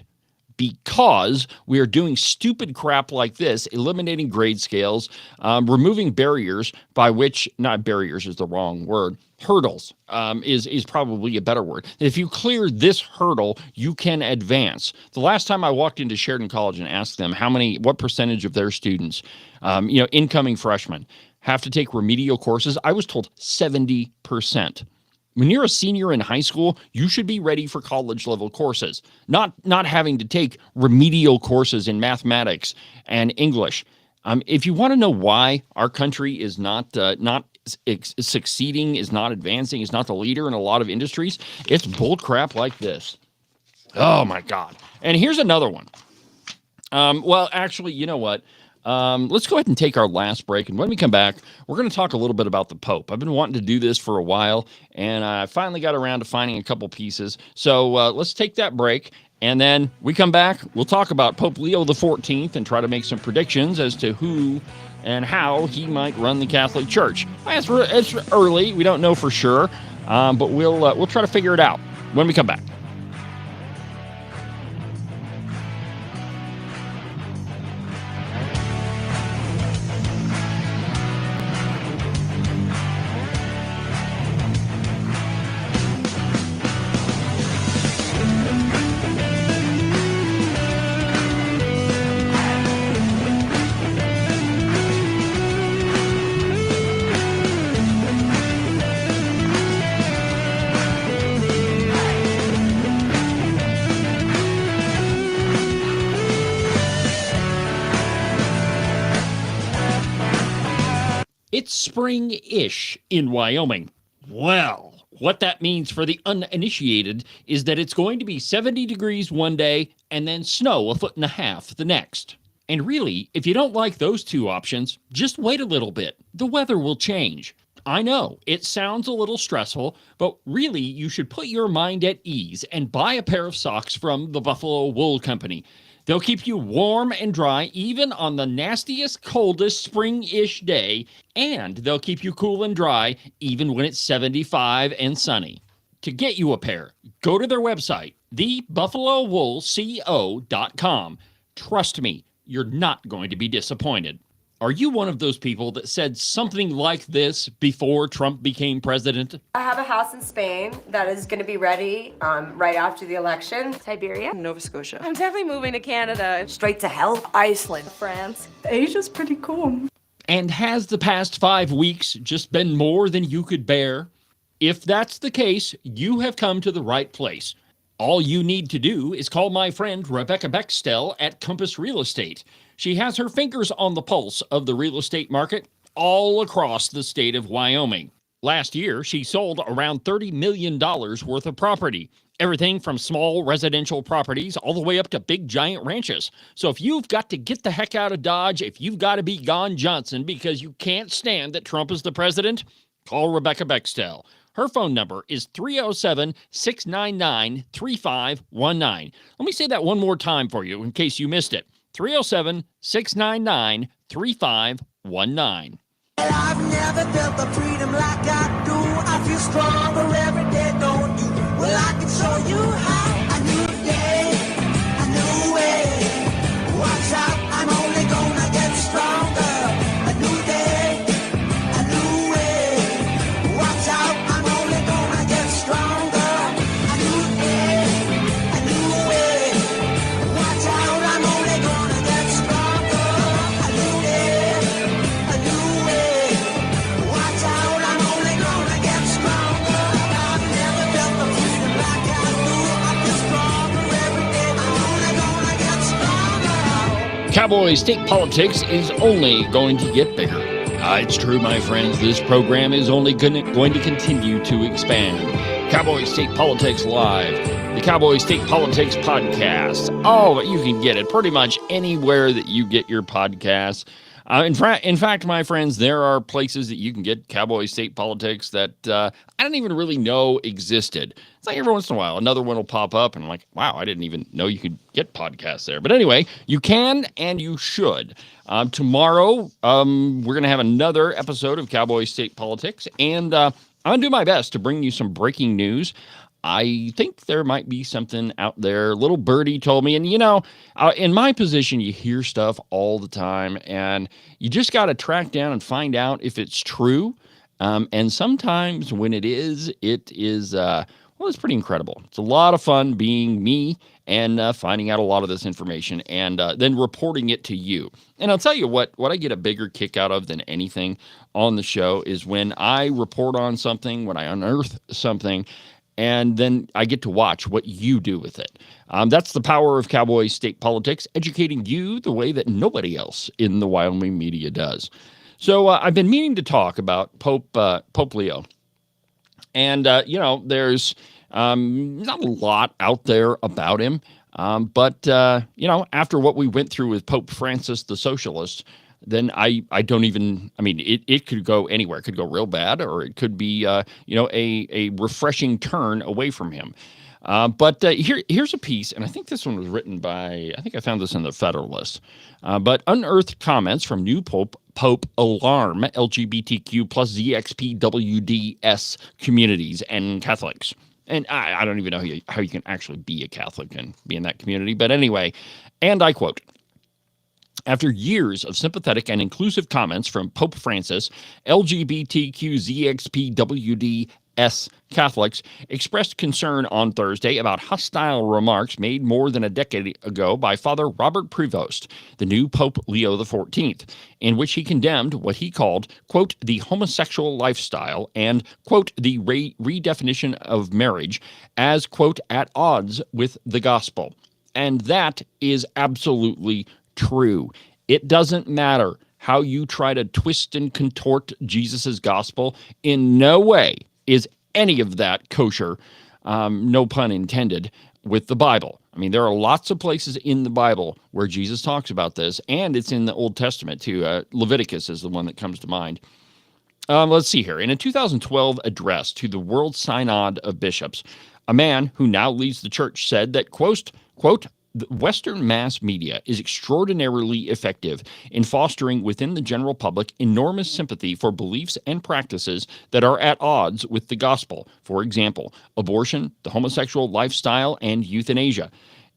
because we are doing stupid crap like this, eliminating grade scales, removing barriers, by which, not barriers is the wrong word, hurdles is probably a better word. If you clear this hurdle, you can advance. The last time I walked into Sheridan College and asked them what percentage of their students, incoming freshmen, have to take remedial courses, I was told 70%. When you're a senior in high school, you should be ready for college level courses, not having to take remedial courses in mathematics and English. If you want to know why our country is not succeeding, is not advancing, is not the leader in a lot of industries, it's bullcrap like this. Oh my God! And here's another one. Well, actually, you know what? Let's go ahead and take our last break. And when we come back, we're going to talk a little bit about the Pope. I've been wanting to do this for a while, and I finally got around to finding a couple pieces. So let's take that break. And then we come back, we'll talk about Pope Leo XIV and try to make some predictions as to who and how he might run the Catholic Church. It's early. We don't know for sure, but we'll try to figure it out when we come back. It's spring-ish in Wyoming. Well, what that means for the uninitiated is that it's going to be 70 degrees one day and then snow 1.5 feet the next. And really, if you don't like those two options, just wait a little bit. The weather will change. I know, it sounds a little stressful, but really you should put your mind at ease and buy a pair of socks from the Buffalo Wool Company. They'll keep you warm and dry even on the nastiest, coldest spring-ish day, and they'll keep you cool and dry even when it's 75 and sunny. To get you a pair, go to their website, thebuffalowoolco.com. Trust me, you're not going to be disappointed. Are you one of those people that said something like this before Trump became president? I have a house in Spain that is going to be ready right after the election. Siberia. Nova Scotia. I'm definitely moving to Canada. Straight to hell. Iceland. France. Asia's pretty cool. And has the past 5 weeks just been more than you could bear? If that's the case, you have come to the right place. All you need to do is call my friend Rebecca Bextel at Compass Real Estate. She has her fingers on the pulse of the real estate market all across the state of Wyoming. Last year, she sold around $30 million worth of property. Everything from small residential properties all the way up to big giant ranches. So if you've got to get the heck out of Dodge, if you've got to be gone Johnson because you can't stand that Trump is the president, call Rebecca Bextel. Her phone number is 307-699-3519. Let me say that one more time for you in case you missed it. 307-699-3519. I've never felt the freedom like I do. I feel stronger every day, don't you? Well, I can show you how. A new day, a new way. Watch out, I'm only gonna get stronger. A new day, a new way. Watch out, I'm only gonna get stronger. A new day, a new way. Watch out, I'm only gonna get stronger. A new day, a new way. Watch out, I'm only gonna get stronger. I've never felt the freedom like I do. I feel stronger every day. I'm only gonna get stronger. Cowboy state politics is only going to get bigger. It's true, my friends. This program is only going to continue to expand. Cowboy State Politics Live, the Cowboy State Politics Podcast. Oh, you can get it pretty much anywhere that you get your podcasts. In fact, my friends, there are places that you can get Cowboy State Politics that I didn't even really know existed. It's like every once in a while, another one will pop up, and I'm like, wow, I didn't even know you could get podcasts there. But anyway, you can and you should. Tomorrow, we're going to have another episode of Cowboy State Politics, and I'm going to do my best to bring you some breaking news. I think there might be something out there. Little birdie told me, and in my position, you hear stuff all the time, and you just got to track down and find out if it's true. And sometimes when it is, it's pretty incredible. It's a lot of fun being me and finding out a lot of this information and then reporting it to you. And I'll tell you what I get a bigger kick out of than anything on the show is when I report on something, when I unearth something, and then I get to watch what you do with it. That's the power of Cowboy state politics, educating you the way that nobody else in the Wyoming media does. So I've been meaning to talk about Pope Leo. And, there's not a lot out there about him. But after what we went through with Pope Francis the Socialist, then I don't even, I mean, it could go anywhere. It could go real bad, or it could be, a refreshing turn away from him. But here's a piece, and I think this one was written by, I think I found this in the Federalist, but unearthed comments from new Pope Alarm LGBTQ plus ZXPWDS communities and Catholics. And I don't even know how you can actually be a Catholic and be in that community. But anyway, and I quote, after years of sympathetic and inclusive comments from Pope Francis, LGBTQZXPWDS Catholics expressed concern on Thursday about hostile remarks made more than a decade ago by Father Robert Prevost, the new Pope Leo XIV, in which he condemned what he called, quote, the homosexual lifestyle and, quote, the redefinition of marriage as, quote, at odds with the gospel. And that is absolutely true. It doesn't matter how you try to twist and contort Jesus's gospel. In no way is any of that kosher, no pun intended, with the Bible. I mean, there are lots of places in the Bible where Jesus talks about this, and it's in the Old Testament too. Leviticus is the one that comes to mind. Let's see here. In a 2012 address to the World Synod of Bishops, a man who now leads the church said that, quote, the Western mass media is extraordinarily effective in fostering within the general public enormous sympathy for beliefs and practices that are at odds with the gospel. For example, abortion, the homosexual lifestyle, and euthanasia.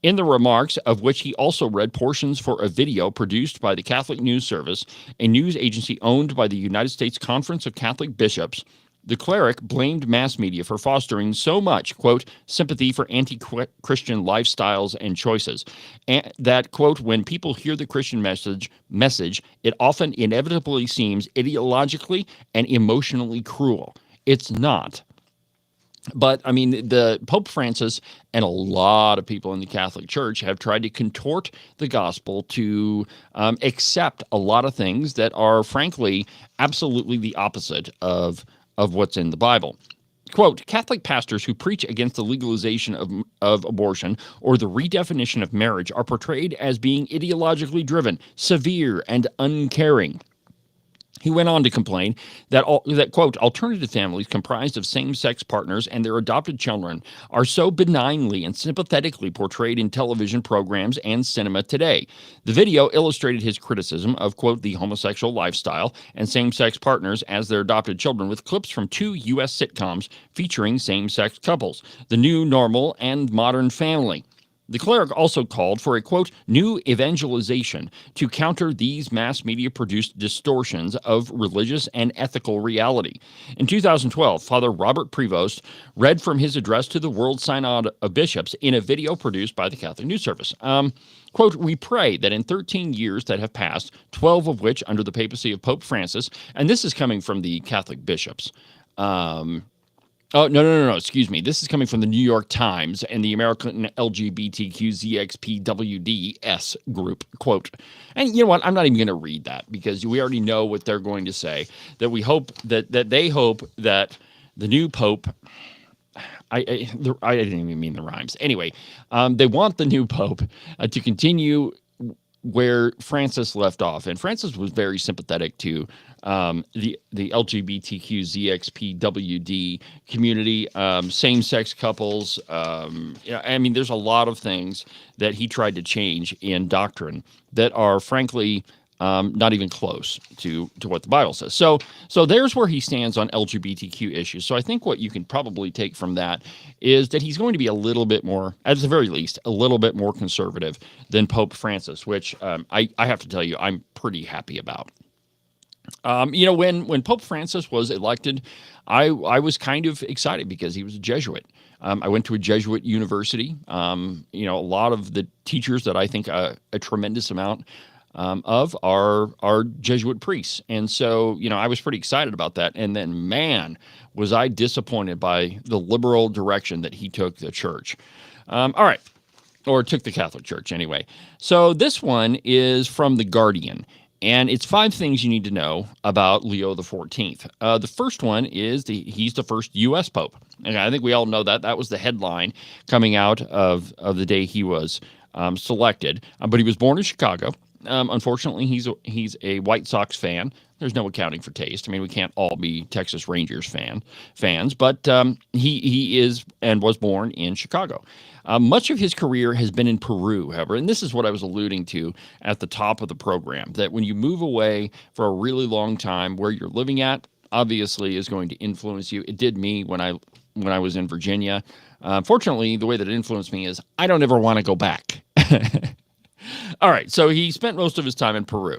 In the remarks, of which he also read portions for a video produced by the Catholic News Service, a news agency owned by the United States Conference of Catholic Bishops, the cleric blamed mass media for fostering so much, quote, sympathy for anti-Christian lifestyles and choices, and that, quote, when people hear the Christian message, it often inevitably seems ideologically and emotionally cruel. It's not. But, I mean, the Pope Francis and a lot of people in the Catholic Church have tried to contort the gospel to accept a lot of things that are, frankly, absolutely the opposite of what's in the Bible. Quote, Catholic pastors who preach against the legalization of abortion or the redefinition of marriage are portrayed as being ideologically driven, severe, and uncaring. He went on to complain that, quote, alternative families comprised of same-sex partners and their adopted children are so benignly and sympathetically portrayed in television programs and cinema today. The video illustrated his criticism of, quote, the homosexual lifestyle and same-sex partners as their adopted children with clips from 2 U.S. sitcoms featuring same-sex couples, The New Normal and Modern Family. The cleric also called for a, quote, new evangelization to counter these mass media-produced distortions of religious and ethical reality. In 2012, Father Robert Prevost read from his address to the World Synod of Bishops in a video produced by the Catholic News Service. Quote, we pray that in 13 years that have passed, 12 of which under the papacy of Pope Francis, and this is coming from the Catholic bishops, Oh, no, excuse me. This is coming from the New York Times and the American LGBTQZXPWDS group, quote. And you know what? I'm not even going to read that because we already know what they're going to say, that we hope that they hope that the new Pope, I didn't even mean the rhymes. Anyway, they want the new Pope to continue where Francis left off. And Francis was very sympathetic to the LGBTQZXPWD community, same-sex couples. I mean, there's a lot of things that he tried to change in doctrine that are, frankly, not even close to what the Bible says. So there's where he stands on LGBTQ issues. So I think what you can probably take from that is that he's going to be a little bit more, at the very least, a little bit more conservative than Pope Francis, which I have to tell you, I'm pretty happy about. When Pope Francis was elected, I was kind of excited because he was a Jesuit. I went to a Jesuit university. A lot of the teachers that I think a tremendous amount of our Jesuit priests. And so, I was pretty excited about that. And then, man, was I disappointed by the liberal direction that he took the church. All right. Or took the Catholic Church anyway. So this one is from The Guardian, and it's 5 things you need to know about Leo the 14th. The first one is he's the first U.S. Pope. And I think we all know that. That was the headline coming out of the day he was selected. But he was born in Chicago. Unfortunately, he's a White Sox fan. There's no accounting for taste. I mean, we can't all be Texas Rangers fans, but he is and was born in Chicago. Much of his career has been in Peru, however, and this is what I was alluding to at the top of the program, that when you move away for a really long time, where you're living at obviously is going to influence you. It did me when I was in Virginia. Fortunately, the way that it influenced me is I don't ever want to go back. All right, so he spent most of his time in Peru.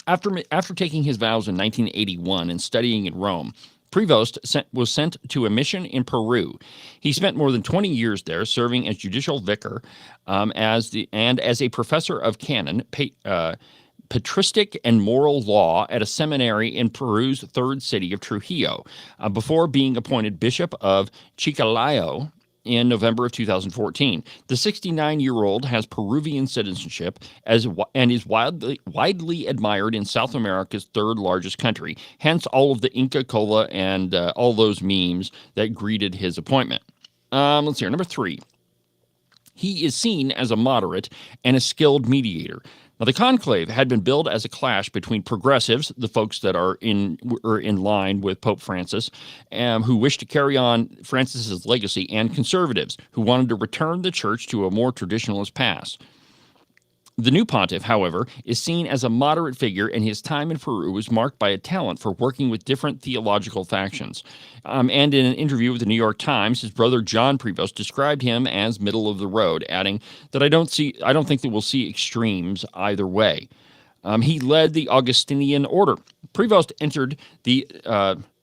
After taking his vows in 1981 and studying in Rome, Prevost was sent to a mission in Peru. He spent more than 20 years there, serving as judicial vicar, as a professor of canon, patristic and moral law at a seminary in Peru's third city of Trujillo, before being appointed Bishop of Chiclayo in November of 2014. The 69-year-old has Peruvian citizenship and is widely admired in South America's third largest country, hence all of the Inca Cola and all those memes that greeted his appointment. Let's see here. Number 3. He is seen as a moderate and a skilled mediator. Now, the conclave had been billed as a clash between progressives, the folks that are in line with Pope Francis, who wish to carry on Francis's legacy, and conservatives, who wanted to return the church to a more traditionalist past. The new pontiff, however, is seen as a moderate figure, and his time in Peru was marked by a talent for working with different theological factions. And in an interview with the New York Times, his brother John Prevost described him as middle of the road, adding that I don't think that we'll see extremes either way. He led the Augustinian order. Prevost entered the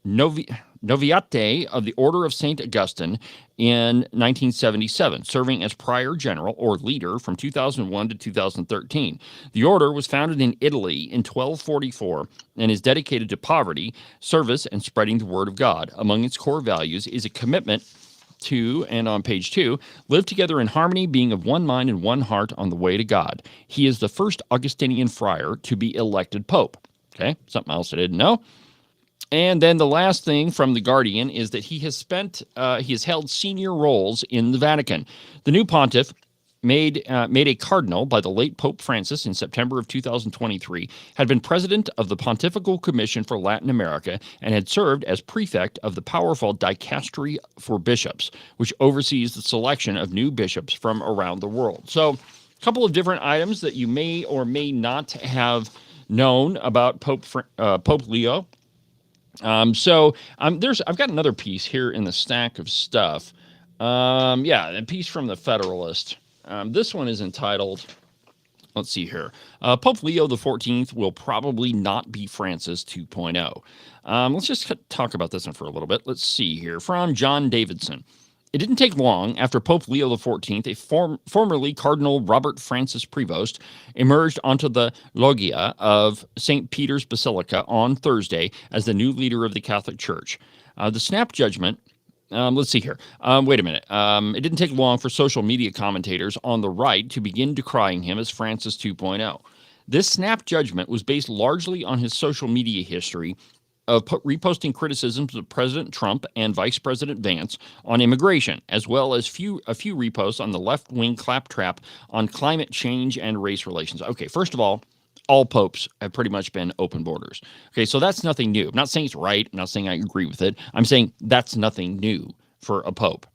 Noviate of the Order of St. Augustine in 1977, serving as prior general or leader from 2001 to 2013. The order was founded in Italy in 1244 and is dedicated to poverty, service, and spreading the word of God. Among its core values is a commitment to, and on page 2, live together in harmony, being of one mind and one heart on the way to God. He is the first Augustinian friar to be elected pope. Okay, something else I didn't know. And then the last thing from The Guardian is that he has held senior roles in the Vatican. The new pontiff, made a cardinal by the late Pope Francis in September of 2023, had been president of the Pontifical Commission for Latin America and had served as prefect of the powerful Dicastery for Bishops, which oversees the selection of new bishops from around the world. So, a couple of different items that you may or may not have known about Pope Leo. I've got another piece here in the stack of stuff. A piece from the Federalist. This one is entitled, let's see here. Pope Leo the 14th will probably not be Francis 2.0. Let's just talk about this one for a little bit. Let's see here. From John Davidson. It didn't take long after Pope Leo XIV, formerly Cardinal Robert Francis Prevost, emerged onto the loggia of St. Peter's Basilica on Thursday as the new leader of the Catholic Church. The snap judgment, let's see here. Wait a minute. It didn't take long for social media commentators on the right to begin decrying him as Francis 2.0. This snap judgment was based largely on his social media history of reposting criticisms of President Trump and Vice President Vance on immigration, as well as a few reposts on the left-wing claptrap on climate change and race relations. Okay, first of all popes have pretty much been open borders. Okay, so that's nothing new. I'm not saying it's right. I'm not saying I agree with it. I'm saying that's nothing new for a pope.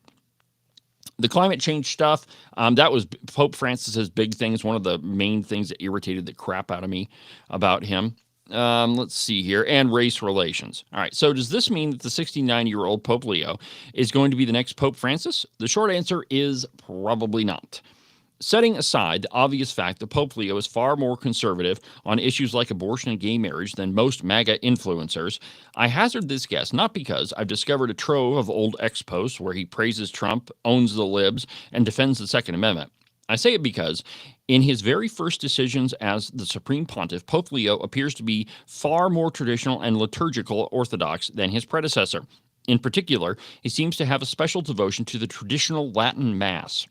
The climate change stuff, that was Pope Francis's big thing. It's one of the main things that irritated the crap out of me about him. Let's see here, and race relations. All right, so does this mean that the 69-year-old Pope Leo is going to be the next Pope Francis? The short answer is probably not. Setting aside the obvious fact that Pope Leo is far more conservative on issues like abortion and gay marriage than most MAGA influencers, I hazard this guess not because I've discovered a trove of old X posts where he praises Trump, owns the libs, and defends the Second Amendment. I say it because in his very first decisions as the Supreme Pontiff, Pope Leo appears to be far more traditional and liturgical Orthodox than his predecessor. In particular, he seems to have a special devotion to the traditional Latin Mass.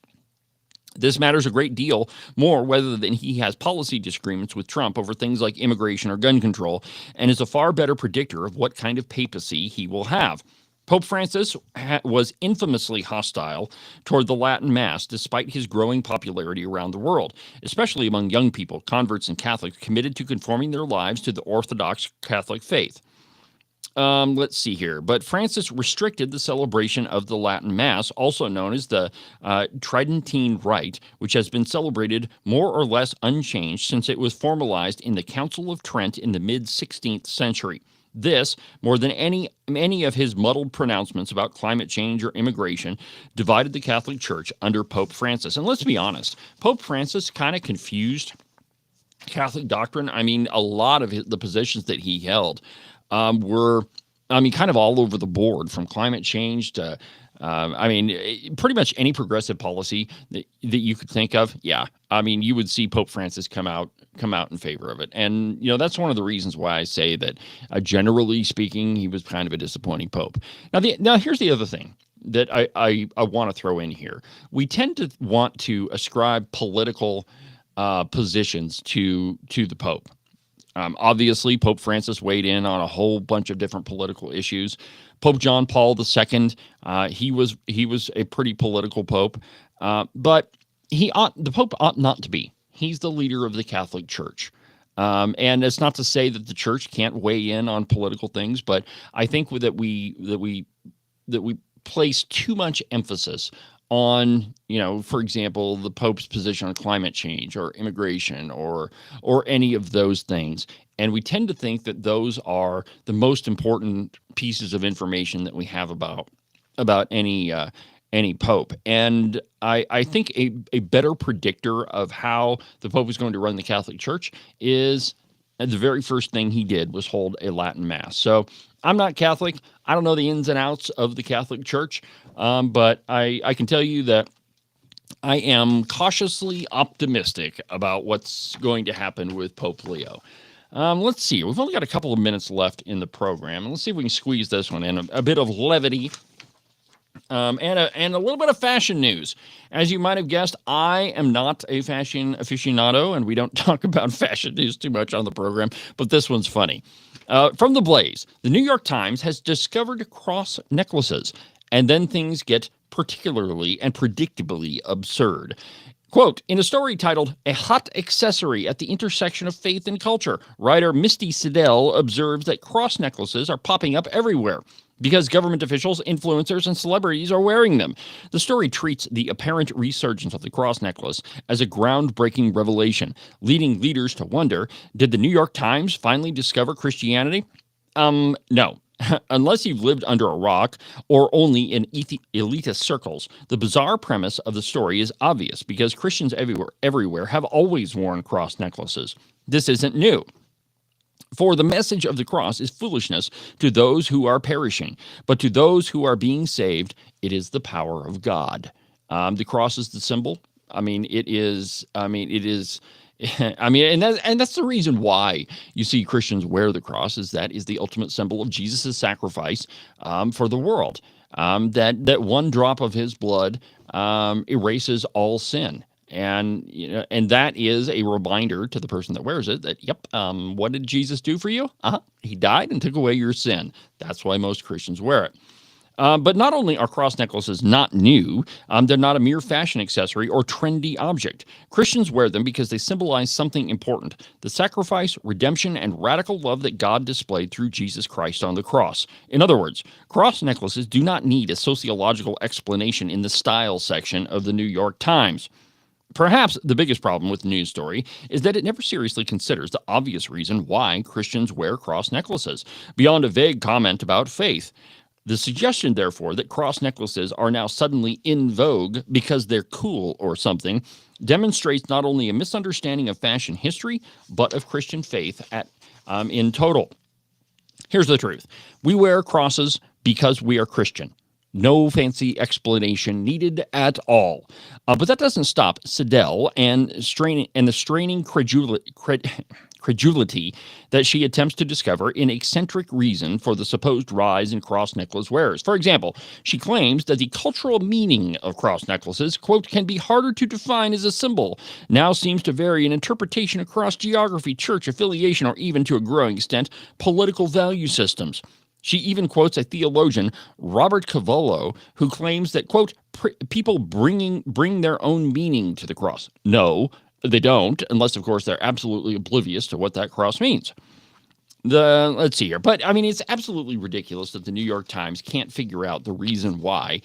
This matters a great deal more whether than he has policy disagreements with Trump over things like immigration or gun control, and is a far better predictor of what kind of papacy he will have. Pope Francis was infamously hostile toward the Latin Mass despite his growing popularity around the world, especially among young people, converts, and Catholics committed to conforming their lives to the Orthodox Catholic faith. Let's see here. But Francis restricted the celebration of the Latin Mass, also known as the Tridentine Rite, which has been celebrated more or less unchanged since it was formalized in the Council of Trent in the mid-16th century. This, more than any of his muddled pronouncements about climate change or immigration, divided the Catholic Church under Pope Francis. And let's be honest, Pope Francis kind of confused Catholic doctrine. I mean, a lot of the positions that he held were, kind of all over the board, from climate change to, pretty much any progressive policy that you could think of. Yeah, you would see Pope Francis come out in favor of it. And, that's one of the reasons why I say that, generally speaking, he was kind of a disappointing pope. Now here's the other thing that I want to throw in here. We tend to want to ascribe political positions to the Pope. Obviously, Pope Francis weighed in on a whole bunch of different political issues. Pope John Paul II, he was a pretty political pope, but the Pope ought not to be. He's the leader of the Catholic Church. And it's not to say that the Church can't weigh in on political things, but I think that we place too much emphasis on, for example, the Pope's position on climate change or immigration or any of those things. And we tend to think that those are the most important pieces of information that we have about any pope. And I think a better predictor of how the Pope is going to run the Catholic Church is the very first thing he did was hold a Latin Mass. So I'm not Catholic. I don't know the ins and outs of the Catholic Church, but I can tell you that I am cautiously optimistic about what's going to happen with Pope Leo. Let's see. We've only got a couple of minutes left in the program. Let's see if we can squeeze this one in. A bit of levity and a little bit of fashion news. As you might have guessed, I am not a fashion aficionado, and we don't talk about fashion news too much on the program, but this one's funny. From The Blaze, the New York Times has discovered cross necklaces, and then things get particularly and predictably absurd. Quote, in a story titled "A Hot Accessory at the Intersection of Faith and Culture," writer Misty Siddell observes that cross necklaces are popping up everywhere because government officials, influencers, and celebrities are wearing them. The story treats the apparent resurgence of the cross necklace as a groundbreaking revelation, leading leaders to wonder, did the New York Times finally discover Christianity? No. Unless you've lived under a rock or only in elitist circles, the bizarre premise of the story is obvious because Christians everywhere have always worn cross necklaces. This isn't new. For the message of the cross is foolishness to those who are perishing, but to those who are being saved, it is the power of God. The cross is the symbol. It is. And that's the reason why you see Christians wear the cross, is that is the ultimate symbol of Jesus' sacrifice for the world. That one drop of his blood erases all sin. And that is a reminder to the person that wears it that, what did Jesus do for you? He died and took away your sin. That's why most Christians wear it. But not only are cross necklaces not new, they're not a mere fashion accessory or trendy object. Christians wear them because they symbolize something important: the sacrifice, redemption, and radical love that God displayed through Jesus Christ on the cross. In other words, cross necklaces do not need a sociological explanation in the style section of the New York Times. Perhaps the biggest problem with the news story is that it never seriously considers the obvious reason why Christians wear cross necklaces, beyond a vague comment about faith. The suggestion, therefore, that cross necklaces are now suddenly in vogue because they're cool or something demonstrates not only a misunderstanding of fashion history, but of Christian faith in total. Here's the truth. We wear crosses because we are Christian. No fancy explanation needed at all. But that doesn't stop Siddell and the straining credulity that she attempts to discover an eccentric reason for the supposed rise in cross necklace wearers. For example, she claims that the cultural meaning of cross necklaces, quote, can be harder to define as a symbol, now seems to vary in interpretation across geography, church affiliation, or even to a growing extent, political value systems. She even quotes a theologian, Robert Cavallo, who claims that, quote, people bring their own meaning to the cross. No, they don't, unless, of course, they're absolutely oblivious to what that cross means. Let's see here. But, I mean, it's absolutely ridiculous that the New York Times can't figure out the reason why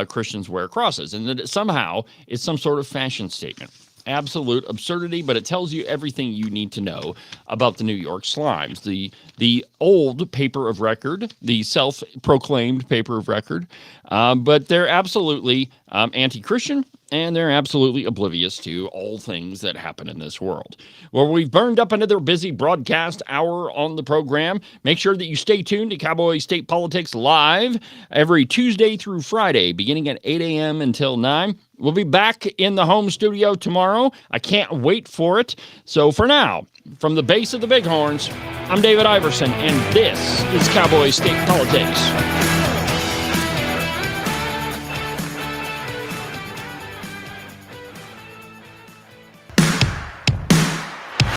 Christians wear crosses, and that somehow it's some sort of fashion statement. Absolute absurdity, but it tells you everything you need to know about the New York Slimes, the old paper of record, the self-proclaimed paper of record, but they're absolutely anti-Christian, and they're absolutely oblivious to all things that happen in this world. Well, we've burned up another busy broadcast hour on the program. Make sure that you stay tuned to Cowboy State Politics Live every Tuesday through Friday, beginning at 8 a.m. until 9. We'll be back in the home studio tomorrow. I can't wait for it. So for now, from the base of the Bighorns, I'm David Iverson, and this is Cowboy State Politics.